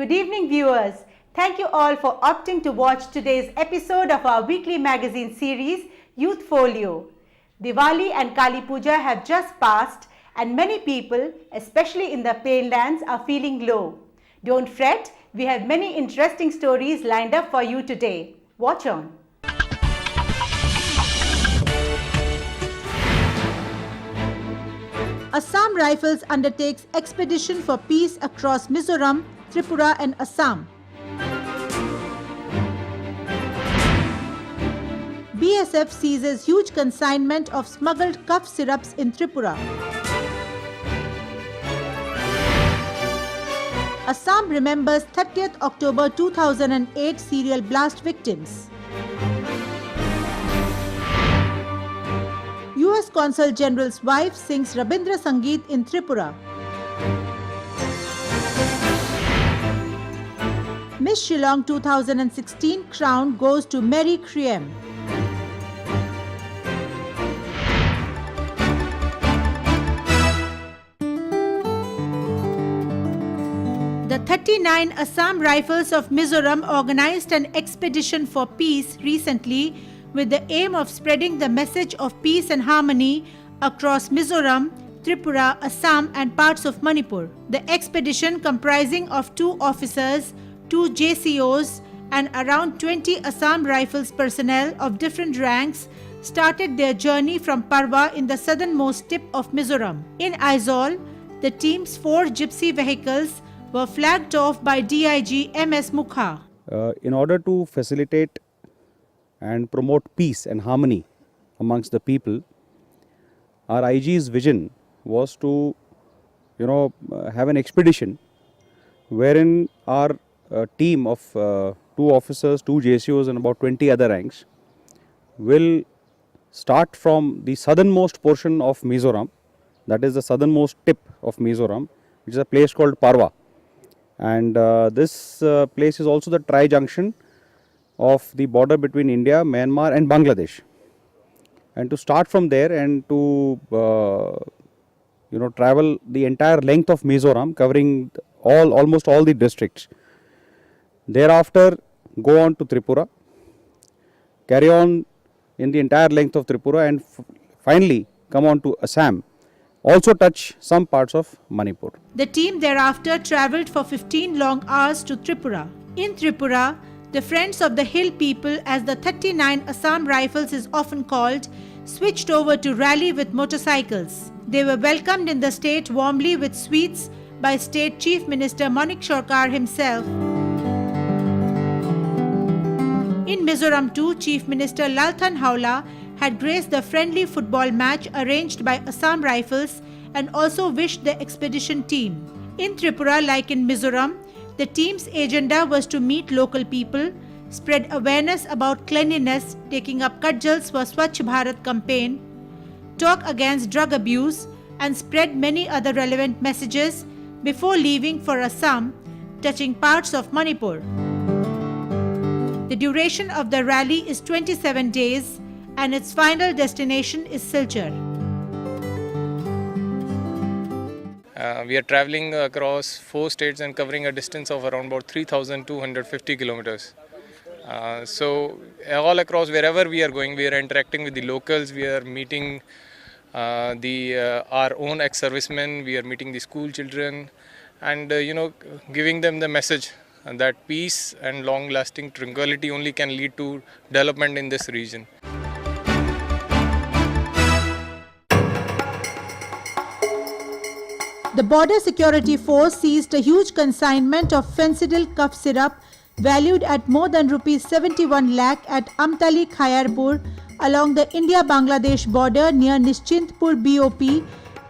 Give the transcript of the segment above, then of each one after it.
Good evening, viewers. Thank you all for opting to watch today's episode of our weekly magazine series, Youth Folio. Diwali and Kali Puja have just passed and many people, especially in the plainlands, are feeling low. Don't fret, we have many interesting stories lined up for you today. Watch on. Assam Rifles undertakes expedition for peace across Mizoram, Tripura and Assam. BSF seizes huge consignment of smuggled cough syrups in Tripura. Assam remembers 30th October 2008 serial blast victims. US Consul General's wife sings Rabindra Sangeet in Tripura. Miss Shillong 2016 crown goes to Mary Kriem. The 39 Assam Rifles of Mizoram organized an expedition for peace recently with the aim of spreading the message of peace and harmony across Mizoram, Tripura, Assam and parts of Manipur. The expedition, comprising of 2 officers, 2 JCOs and around 20 Assam Rifles personnel of different ranks, started their journey from Parwa in the southernmost tip of Mizoram. In Aizawl, the team's 4 gypsy vehicles were flagged off by DIG MS Mukha. In order to facilitate and promote peace and harmony amongst the people, our IG's vision was to, have an expedition wherein our team of 2 officers, 2 JCOs and about 20 other ranks will start from the southernmost portion of Mizoram, that is the southernmost tip of Mizoram, which is a place called Parwa. And this place is also the tri-junction of the border between India, Myanmar and Bangladesh. And to start from there and to travel the entire length of Mizoram, covering almost all the districts. Thereafter go on to Tripura, carry on in the entire length of Tripura and finally come on to Assam. Also touch some parts of Manipur. The team thereafter travelled for 15 long hours to Tripura. In Tripura, the Friends of the Hill People, as the 39 Assam Rifles is often called, switched over to rally with motorcycles. They were welcomed in the state warmly with sweets by State Chief Minister Manik Sarkar himself. In Mizoram too, Chief Minister Lalthan Haula had graced the friendly football match arranged by Assam Rifles and also wished the expedition team. In Tripura, like in Mizoram, the team's agenda was to meet local people, spread awareness about cleanliness, taking up cudgels for Swachh Bharat campaign, talk against drug abuse and spread many other relevant messages before leaving for Assam, touching parts of Manipur. The duration of the rally is 27 days and its final destination is Silchar. We are traveling across 4 states and covering a distance of around about 3,250 kilometers. So all across wherever we are going, we are interacting with the locals, we are meeting our own ex-servicemen, we are meeting the school children and giving them the message that peace and long-lasting tranquility only can lead to development in this region. The Border Security Force seized a huge consignment of Fencidal cough syrup valued at more than Rs 71 lakh at Amtali Khayarpur along the India-Bangladesh border near Nischintpur BOP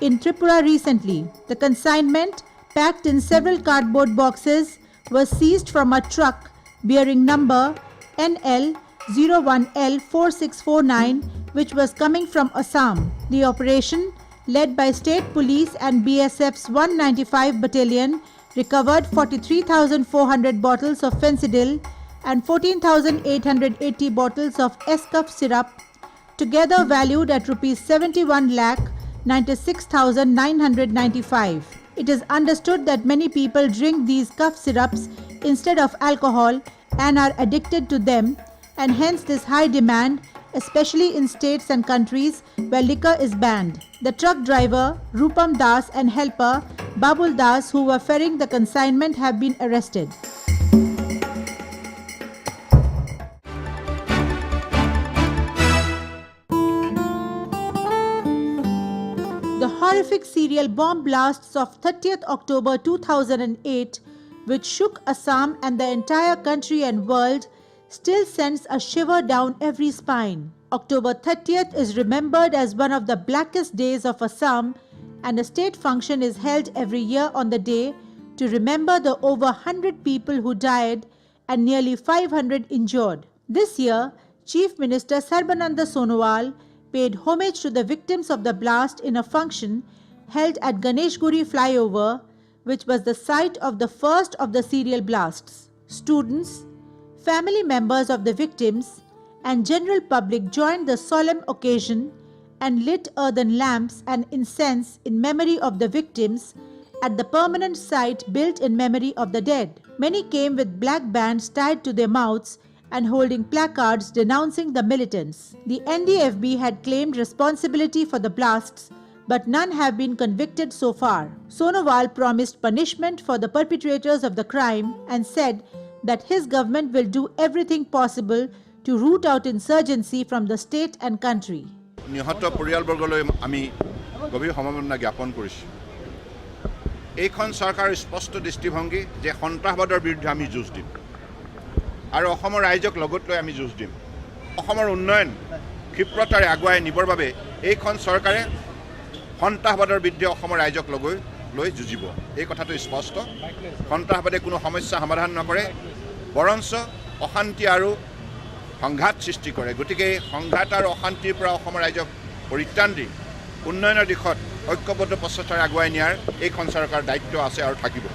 in Tripura recently. The consignment, packed in several cardboard boxes, was seized from a truck bearing number NL01L4649 which was coming from Assam. The operation, led by State Police and BSF's 195 Battalion, recovered 43,400 bottles of Fencidal and 14,880 bottles of S-cough syrup, together valued at Rs 71 lakh 96,995. It is understood that many people drink these cough syrups instead of alcohol and are addicted to them, and hence this high demand, especially in states and countries where liquor is banned. The truck driver, Rupam Das, and helper, Babul Das, who were ferrying the consignment, have been arrested. The horrific serial bomb blasts of 30th October 2008, which shook Assam and the entire country and world, still sends a shiver down every spine. October 30th is remembered as one of the blackest days of Assam, and a state function is held every year on the day to remember the over 100 people who died and nearly 500 injured. This year, Chief Minister Sarbananda Sonowal paid homage to the victims of the blast in a function held at Ganeshguri flyover, which was the site of the first of the serial blasts. Students, family members of the victims, and general public joined the solemn occasion and lit earthen lamps and incense in memory of the victims at the permanent site built in memory of the dead. Many came with black bands tied to their mouths and holding placards denouncing the militants. The NDFB had claimed responsibility for the blasts, but none have been convicted so far. Sonowal promised punishment for the perpetrators of the crime and said that his government will do everything possible to root out insurgency from the state and country. নিহত পৰিয়ালবৰ্গলৈ আমি গভীৰ সমবেদনা জ্ঞাপন কৰিছোঁ। এইখন চৰকাৰৰ স্পষ্ট দৃষ্টিভংগী যে সন্ত্ৰাসবাদৰ বিৰুদ্ধে আমি যুঁজ দিম আৰু অসমৰ ৰাইজক লগত লৈ আমি যুঁজ দিম। অসমৰ উন্নয়ন ক্ষিপ্ৰতাৰে আগুৱাই নিবৰ বাবে এইখন চৰকাৰে সন্ত্ৰাসবাদৰ বিৰুদ্ধে অসমৰ ৰাইজক লৈ যুঁজিব। এই কথাটো স্পষ্ট। সন্ত্ৰাসবাদে কোনো সমস্যা সমাধান নকৰে, বৰঞ্চ অশান্তি আৰু সংঘাত সৃষ্টি কৰে। গতিকে সংঘাত আৰু অশান্তিৰ পৰা অসমৰ ৰাইজক পৰিত্ৰাণ দি উন্নয়নৰ দিশত ঐক্যবদ্ধ প্ৰচেষ্টাৰে আগুৱাই নিয়াৰ এইখন চৰকাৰৰ দায়িত্ব আছে আৰু থাকিব।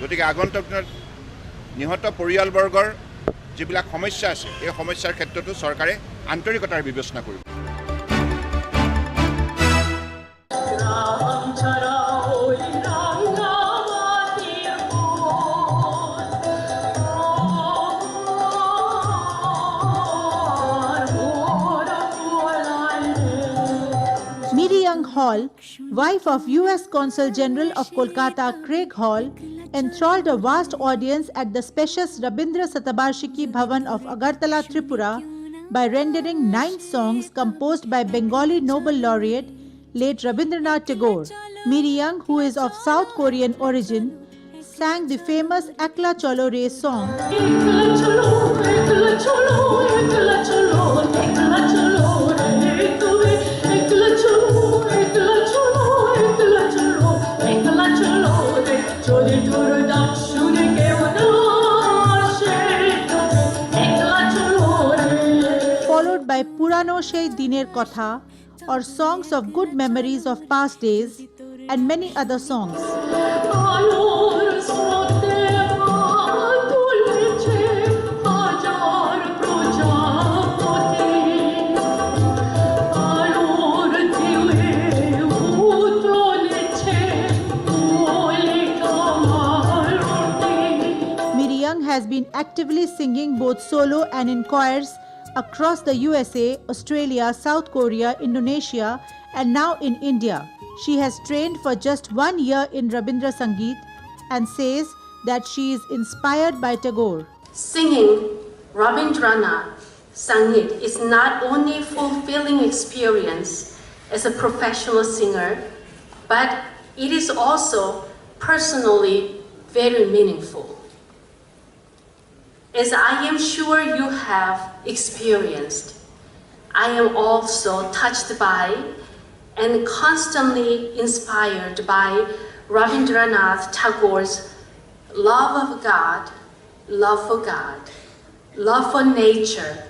গতিকে আগন্তুক দিনত নিহত পৰিয়ালবৰ্গৰ যিবিলাক সমস্যা আছে এই সমস্যাৰ ক্ষেত্ৰতো চৰকাৰে আন্তৰিকতাৰে বিবেচনা কৰিব। Hall, wife of US Consul General of Kolkata Craig Hall, enthralled a vast audience at the spacious Rabindra Satabarshiki Bhavan of Agartala, Tripura, by rendering 9 songs composed by Bengali Nobel laureate late Rabindranath Tagore. Miri Young, who is of South Korean origin, sang the famous Ekla Cholo Re song. Followed by Purano Shei Diner Kotha, or songs of good memories of past days, and many other songs. Has been actively singing both solo and in choirs across the USA, Australia, South Korea, Indonesia, and now in India. She has trained for just 1 year in Rabindra Sangeet and says that she is inspired by Tagore. Singing Rabindranath Sangeet is not only a fulfilling experience as a professional singer, but it is also personally very meaningful. As I am sure you have experienced, I am also touched by and constantly inspired by Rabindranath Tagore's love of God, love for God, love for nature,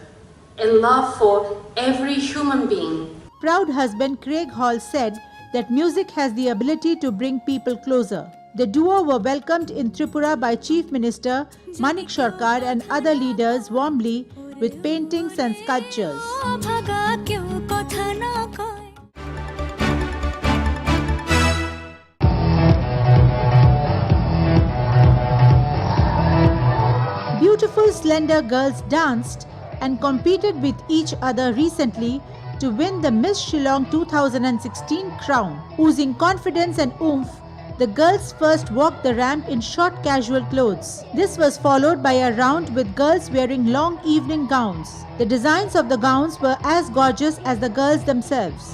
and love for every human being. Proud husband Craig Hall said that music has the ability to bring people closer. The duo were welcomed in Tripura by Chief Minister Manik Sarkar and other leaders warmly with paintings and sculptures. slender girls danced and competed with each other recently to win the Miss Shillong 2016 crown. Oozing confidence and oomph, the girls first walked the ramp in short casual clothes. This was followed by a round with girls wearing long evening gowns. The designs of the gowns were as gorgeous as the girls themselves.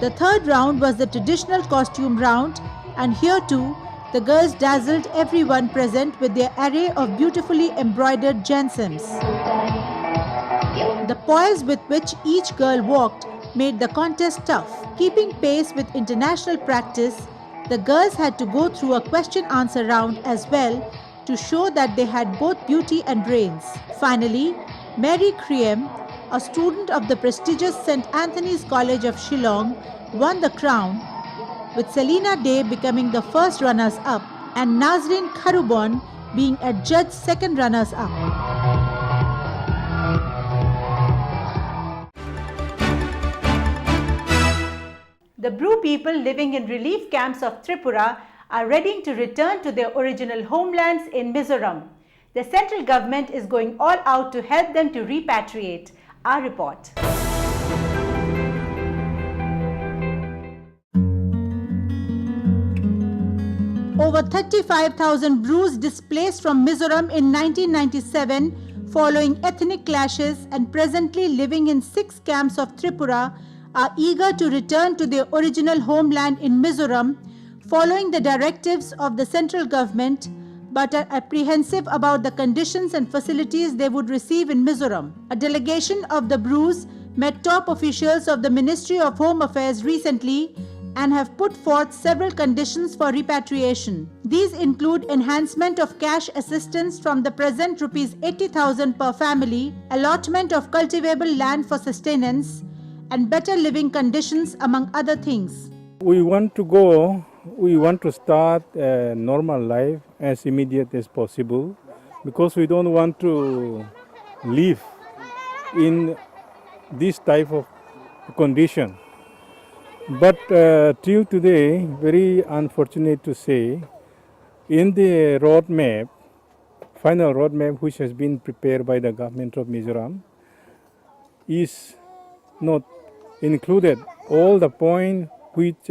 The third round was the traditional costume round, and here too, the girls dazzled everyone present with their array of beautifully embroidered jansems. The poise with which each girl walked made the contest tough. Keeping pace with international practice, the girls had to go through a question-answer round as well to show that they had both beauty and brains. Finally, Mary Kriem, a student of the prestigious St. Anthony's College of Shillong, won the crown, with Selina Day becoming the first runners-up and Nazreen Kharubon being adjudged second runners-up. The Bru people living in relief camps of Tripura are ready to return to their original homelands in Mizoram. The central government is going all out to help them to repatriate. Our report. Over 35,000 Brus displaced from Mizoram in 1997 following ethnic clashes and presently living in 6 camps of Tripura are eager to return to their original homeland in Mizoram following the directives of the central government, but are apprehensive about the conditions and facilities they would receive in Mizoram. A delegation of the Brus met top officials of the Ministry of Home Affairs recently and have put forth several conditions for repatriation. These include enhancement of cash assistance from the present Rs 80,000 per family, allotment of cultivable land for sustenance, and better living conditions, among other things. We want to start a normal life as immediate as possible because we don't want to live in this type of condition. But till today, very unfortunate to say, in the roadmap, final roadmap which has been prepared by the government of Mizoram, is not included all the points which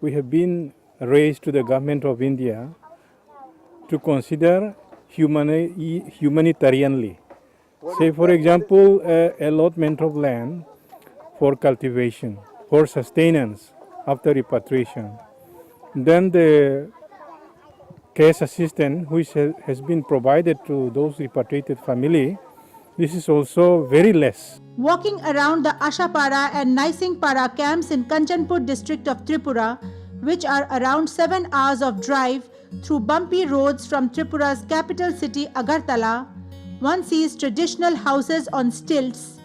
we have been raised to the government of India to consider humanitarianly. Say, for example, allotment of land for cultivation, for sustenance after repatriation. Then the cash assistance which has been provided to those repatriated family, this is also very less. Walking around the Ashapara and Naisingpara camps in Kanchanpur district of Tripura, which are around 7 hours of drive through bumpy roads from Tripura's capital city Agartala, one sees traditional houses on stilts,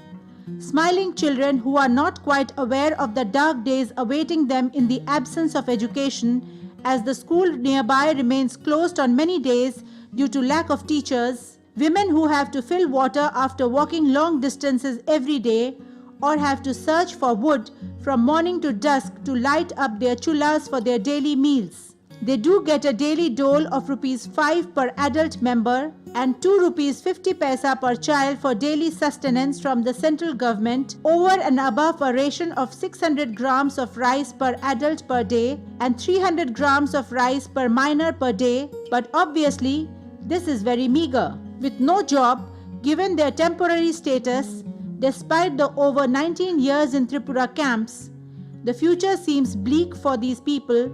smiling children who are not quite aware of the dark days awaiting them in the absence of education, as the school nearby remains closed on many days due to lack of teachers, women who have to fill water after walking long distances every day, or have to search for wood from morning to dusk to light up their chullas for their daily meals. They do get a daily dole of Rs 5 per adult member and 2 Rs 50 paisa per child for daily sustenance from the central government, over and above a ration of 600 grams of rice per adult per day and 300 grams of rice per minor per day. But obviously, this is very meager. With no job, given their temporary status, despite the over 19 years in Tripura camps, the future seems bleak for these people,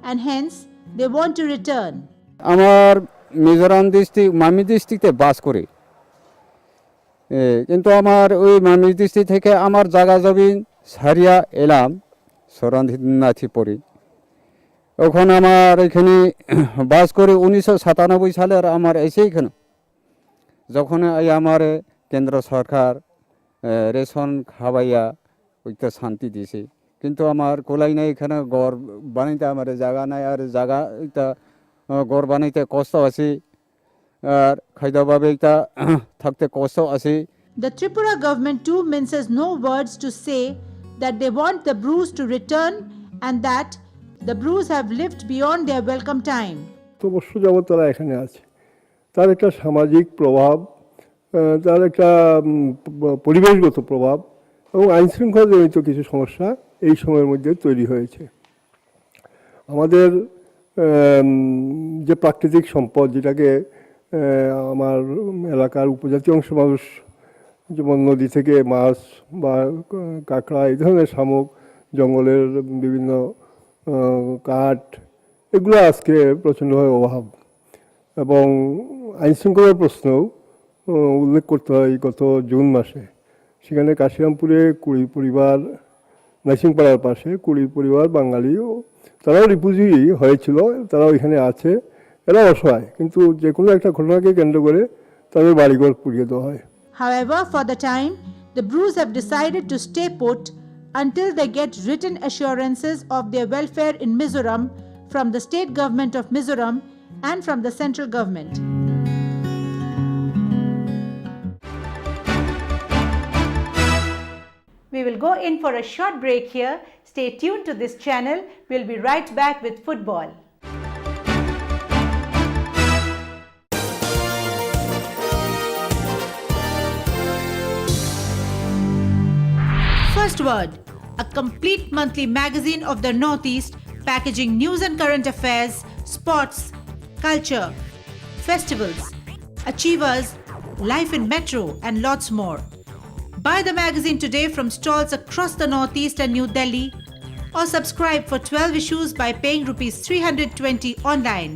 and hence they want to return. আমার Mizoram district মামি ডিস্ট্রিক্টে বাস করি, কিন্তু আমার ওই মামি district থেকে আমার জায়গা জমিন সারিয়া এলাম শরণার্থী ওখানে আমার এখানে বাস করি 1997 সালে। আর আমার এসে এখানে যখন আমার কেন্দ্র সরকার রেশন খাওয়াইয়া ওইটা শান্তি দিছে, কিন্তু আমার কোলাই নাই, এখানে ঘর বানাইতে আমার জায়গা নাই, আর জায়গা এটা ঘর বানাইতে কষ্ট আছে, আর খাদ্যভাবে এটা থাকতে কষ্ট আছে। The Tripura government too minces no words to say that they want the Brus to return and that the Brus have lived beyond their welcome time. বছর যাবৎ তারা এখানে আছে। তার একটা সামাজিক প্রভাব, তার একটা পরিবেশগত প্রভাব এবং আইনশৃঙ্খলাজনিত কিছু সমস্যা এই সময়ের মধ্যে তৈরি হয়েছে। আমাদের যে প্রাকৃতিক সম্পদ, যেটাকে আমার এলাকার উপজাতি অংশ মানুষ যেমন নদী থেকে মাছ বা কাঁকড়া এই ধরনের শামুক, জঙ্গলের বিভিন্ন কাঠ, এগুলো আজকে প্রচণ্ডভাবে অভাব। এবং আইনশৃঙ্খলার প্রশ্নও উল্লেখ করতে হয়। গত জুন মাসে সেখানে কাশিরামপুরে 20 পরিবার, নাইসিংপাড়ার পাশে 20 পরিবার বাঙালিও, তারাও রিফিউজি হয়েছিল, তারাও এখানে আছে, এরা অসহায়, কিন্তু যে কোনো একটা ঘটনাকে কেন্দ্র করে তাদের বাড়িঘর পুড়িয়ে দেওয়া হয়। However, for the time, the Brews have decided to stay put until they get written assurances of their welfare in Mizoram from the state government of Mizoram and from the central government. We will go in for a short break here. Stay tuned to this channel. We'll be right back with football. First Word, a complete monthly magazine of the Northeast, packaging news and current affairs, sports, culture, festivals, achievers, life in metro, and lots more. Buy the magazine today from stalls across the Northeast and New Delhi, or subscribe for 12 issues by paying Rs 320 online.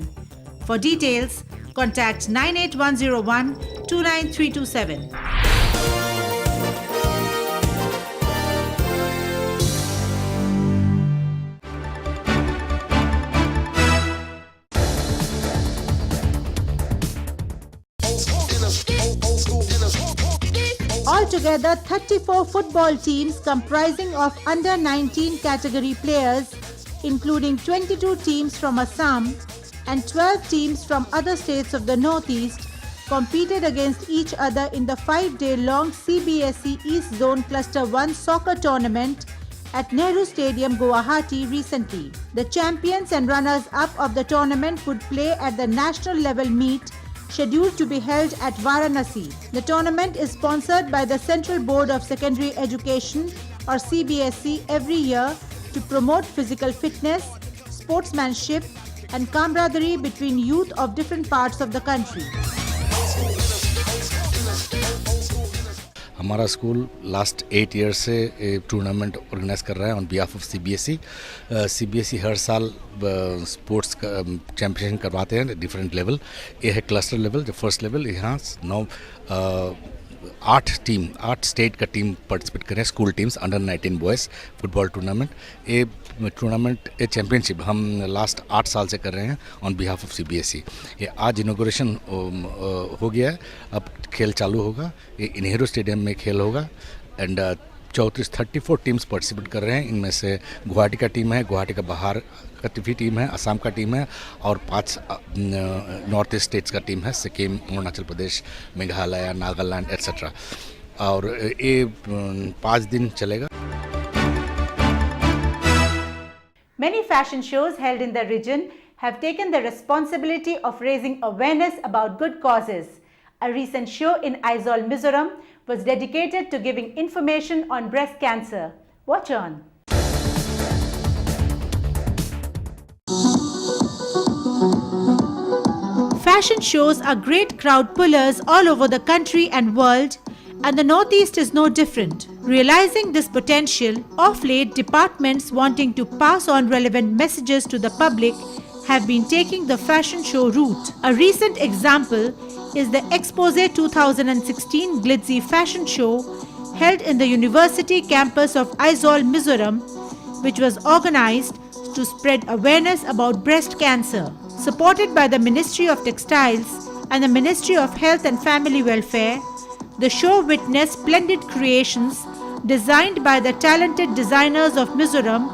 For details, contact 98101 29327. Altogether, 34 football teams comprising of under-19 category players, including 22 teams from Assam and 12 teams from other states of the Northeast, competed against each other in the 5-day-long CBSE East Zone Cluster 1 soccer tournament at Nehru Stadium, Guwahati recently. The champions and runners-up of the tournament would play at the national level meet scheduled to be held at Varanasi. The tournament is sponsored by the Central Board of Secondary Education or CBSE every year to promote physical fitness, sportsmanship and camaraderie between youth of different parts of the country. हमारा school last 8 years से tournament organise कर रहा है on behalf of CBSE. CBSE हर साल sports championship करवाते हैं different level. ये है क्लस्टर लेवल, जो फर्स्ट लेवल। यहाँ 8 स्टेट का टीम पार्टिसिपेट कर रहे हैं, school teams, under 19 boys football tournament. ये चैम्पियनशिप हम लास्ट 8 साल से कर रहे हैं ऑन बिहाफ ऑफ सीबीएसई। ये आज इनॉग्रेशन हो गया है, अब खेल चालू होगा। ये नेहरू स्टेडियम में खेल होगा एंड 34 टीम्स पार्टिसिपेट कर रहे हैं। इनमें से गुवाहाटी का टीम है, गुवाहाटी का बाहर का टीम है, असम का टीम है और 5 नॉर्थ ईस्ट स्टेट्स का टीम है, सिक्किम, अरुणाचल प्रदेश, मेघालय, नागालैंड एट्सेट्रा। और ये 5 दिन चलेगा। Many fashion shows held in the region have taken the responsibility of raising awareness about good causes. A recent show in Aizawl, Mizoram was dedicated to giving information on breast cancer. Watch on. Fashion shows are great crowd pullers all over the country and world, and the Northeast is no different. Realizing this potential, of late departments wanting to pass on relevant messages to the public have been taking the fashion show route. A recent example is the Expose 2016 Glitzy Fashion Show held in the University campus of Aizawl, Mizoram, which was organized to spread awareness about breast cancer. Supported by the Ministry of Textiles and the Ministry of Health and Family Welfare, the show witnessed splendid creations designed by the talented designers of Mizoram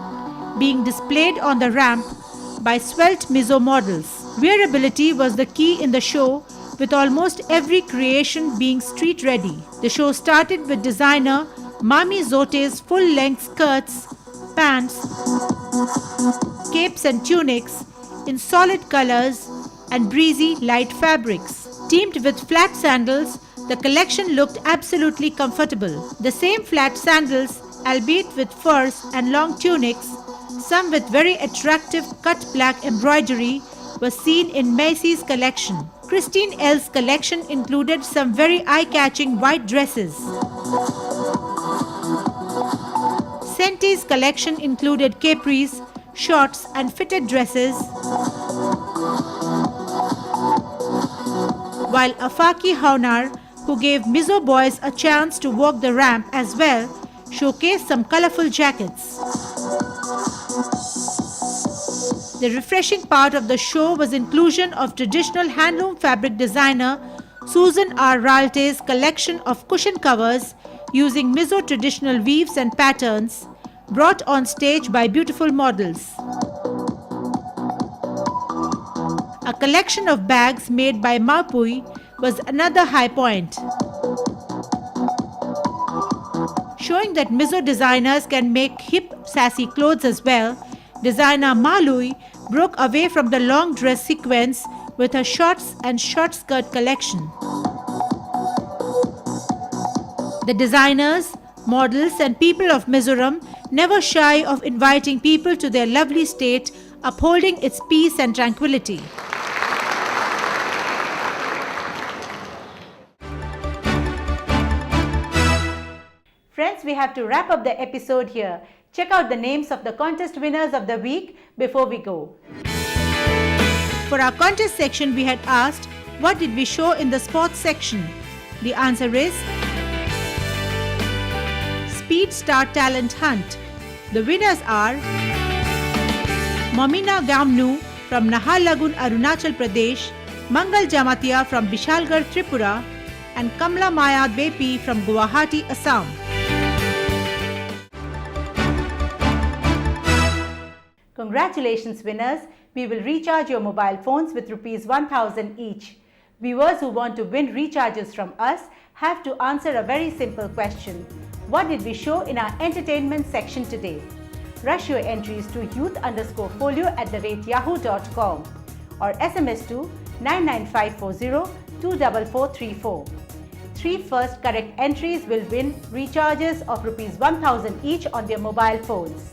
being displayed on the ramp by svelte Mizo models. Wearability was the key in the show, with almost every creation being street ready. The show started with designer Mami Zote's full-length skirts, pants, capes and tunics in solid colors, and breezy light fabrics. Teamed with flat sandals, the collection looked absolutely comfortable. The same flat sandals, albeit with furs and long tunics, some with very attractive cut black embroidery, was seen in Macy's collection. Christine L's collection included some very eye-catching white dresses. Senti's collection included capris, shorts and fitted dresses, while Afaki Haunar, who gave Mizo boys a chance to walk the ramp as well, showcased some colorful jackets. The refreshing part of the show was inclusion of traditional handloom fabric designer Susan R. Ralte's collection of cushion covers using Mizo traditional weaves and patterns, brought on stage by beautiful models. A collection of bags made by Mapui was another high point, showing that Mizo designers can make hip, sassy clothes as well. Designer Malui broke away from the long dress sequence with her shorts and short skirt collection. The designers, models and people of Mizoram never shy of inviting people to their lovely state, upholding its peace and tranquility. Friends, we have to wrap up the episode here. Check out the names of the contest winners of the week before we go. For our contest section, we had asked, what did we show in the sports section? The answer is Speed Star Talent Hunt. The winners are Momina Gamnu from Naharlagun, Arunachal Pradesh, Mangal Jamatia from Bishalgarh, Tripura, and Kamla Maya Bepi from Guwahati, Assam. Congratulations winners! We will recharge your mobile phones with Rs 1000 each. Viewers who want to win recharges from us have to answer a very simple question. What did we show in our entertainment section today? Rush your entries to youth_folio@yahoo.com or SMS to 99540 24434. 3 first correct entries will win recharges of Rs 1000 each on their mobile phones.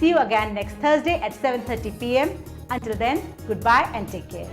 See you again next Thursday at 7:30 p.m. Until then, goodbye and take care.